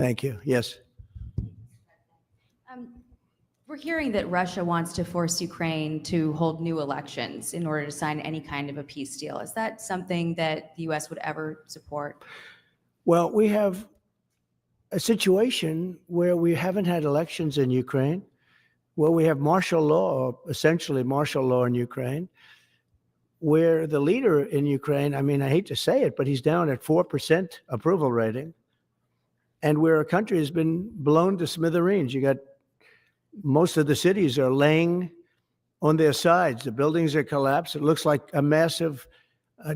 Thank you. Yes. We're hearing that Russia wants to force Ukraine to hold new elections in order to sign any kind of a peace deal. Is that something that the U.S. would ever support? Well, we have a situation where we haven't had elections in Ukraine, where we have martial law, essentially martial law in Ukraine, where the leader in Ukraine, I mean, I hate to say it, but he's down at 4% approval rating, and where a country has been blown to smithereens. You got most of the cities are laying on their sides. The buildings are collapsed. It looks like a massive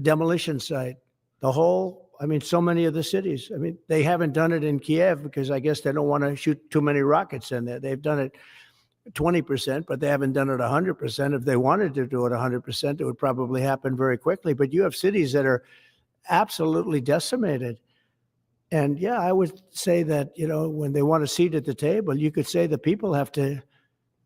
demolition site. The whole, I mean, so many of the cities. I mean, they haven't done it in Kiev because I guess they don't want to shoot too many rockets in there. They've done it 20%, but they haven't done it 100%. If they wanted to do it 100%, it would probably happen very quickly. But you have cities that are absolutely decimated. And yeah, I would say that, you know, when they want a seat at the table, you could say the people have to,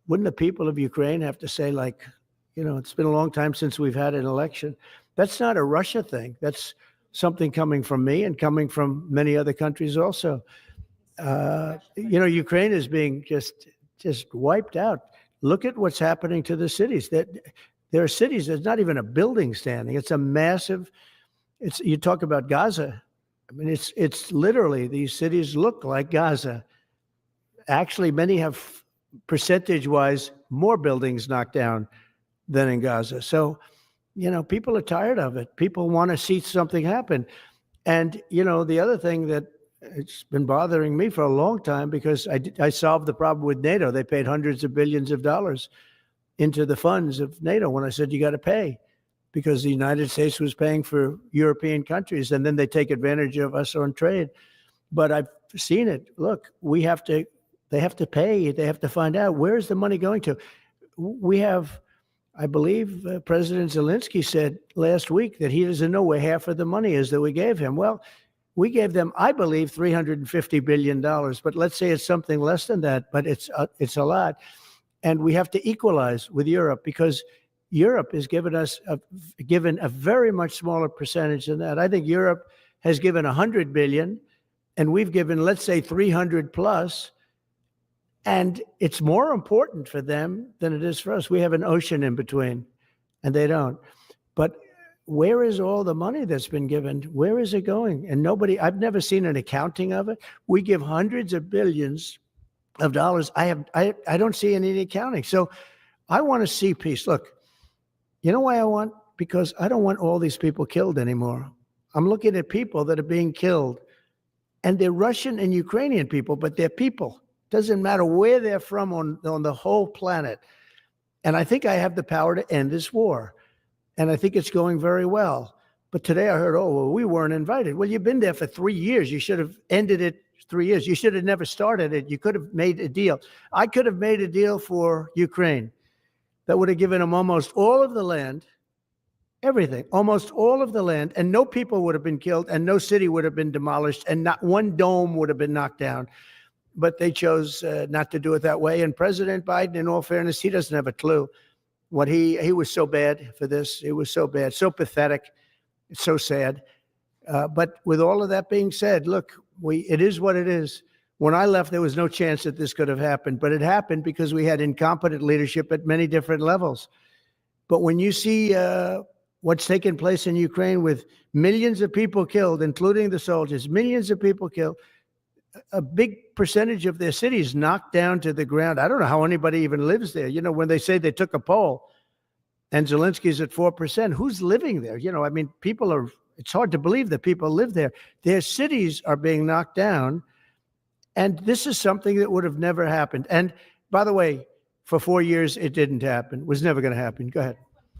wouldn't the people of Ukraine have to say, like, you know, it's been a long time since we've had an election. That's not a Russia thing. That's something coming from me and coming from many other countries also. You know, Ukraine is being just wiped out. Look at what's happening to the cities. There are cities, there's not even a building standing. It's a massive, you talk about Gaza. I mean, it's literally, these cities look like Gaza. Actually, many have percentage-wise more buildings knocked down than in Gaza. So, you know, people are tired of it. People want to see something happen. And, you know, the other thing that it's been bothering me for a long time, because I solved the problem with NATO. They paid hundreds of billions of dollars into the funds of NATO when I said, you got to pay, because the United States was paying for European countries, and then they take advantage of us on trade. But I've seen it. Look, they have to pay. They have to find out, where's the money going to? We have, I believe President Zelenskyy said last week that he doesn't know where half of the money is that we gave him. Well, we gave them, I believe, $350 billion, but let's say it's something less than that, but it's a lot. And we have to equalize with Europe, because Europe has given a very much smaller percentage than that. I think Europe has given 100 billion, and we've given, let's say, 300 plus. And it's more important for them than it is for us. We have an ocean in between, and they don't. But where is all the money that's been given? Where is it going? And nobody, I've never seen an accounting of it. We give hundreds of billions of dollars. I don't see any accounting. So I want to see peace. Look, you know why I want? Because I don't want all these people killed anymore. I'm looking at people that are being killed, and they're Russian and Ukrainian people, but they're people. Doesn't matter where they're from on the whole planet. And I think I have the power to end this war. And I think it's going very well. But today I heard, oh, well, we weren't invited. Well, you've been there for 3 years. You should have ended it 3 years. You should have never started it. You could have made a deal. I could have made a deal for Ukraine that would have given them almost all of the land, everything, almost all of the land, and no people would have been killed, and no city would have been demolished, and not one dome would have been knocked down. But they chose not to do it that way. And President Biden, in all fairness, he doesn't have a clue. What he was so bad for this. It was so bad, so pathetic. It's so sad. But with all of that being said, look, it is what it is. When I left, there was no chance that this could have happened, but it happened because we had incompetent leadership at many different levels. But when you see what's taken place in Ukraine with millions of people killed, including the soldiers, millions of people killed, a big percentage of their cities knocked down to the ground. I don't know how anybody even lives there. You know, when they say they took a poll and Zelensky's at 4%, who's living there? You know, I mean, it's hard to believe that people live there. Their cities are being knocked down. And this is something that would have never happened. And by the way, for 4 years, it didn't happen. It was never going to happen. Go ahead.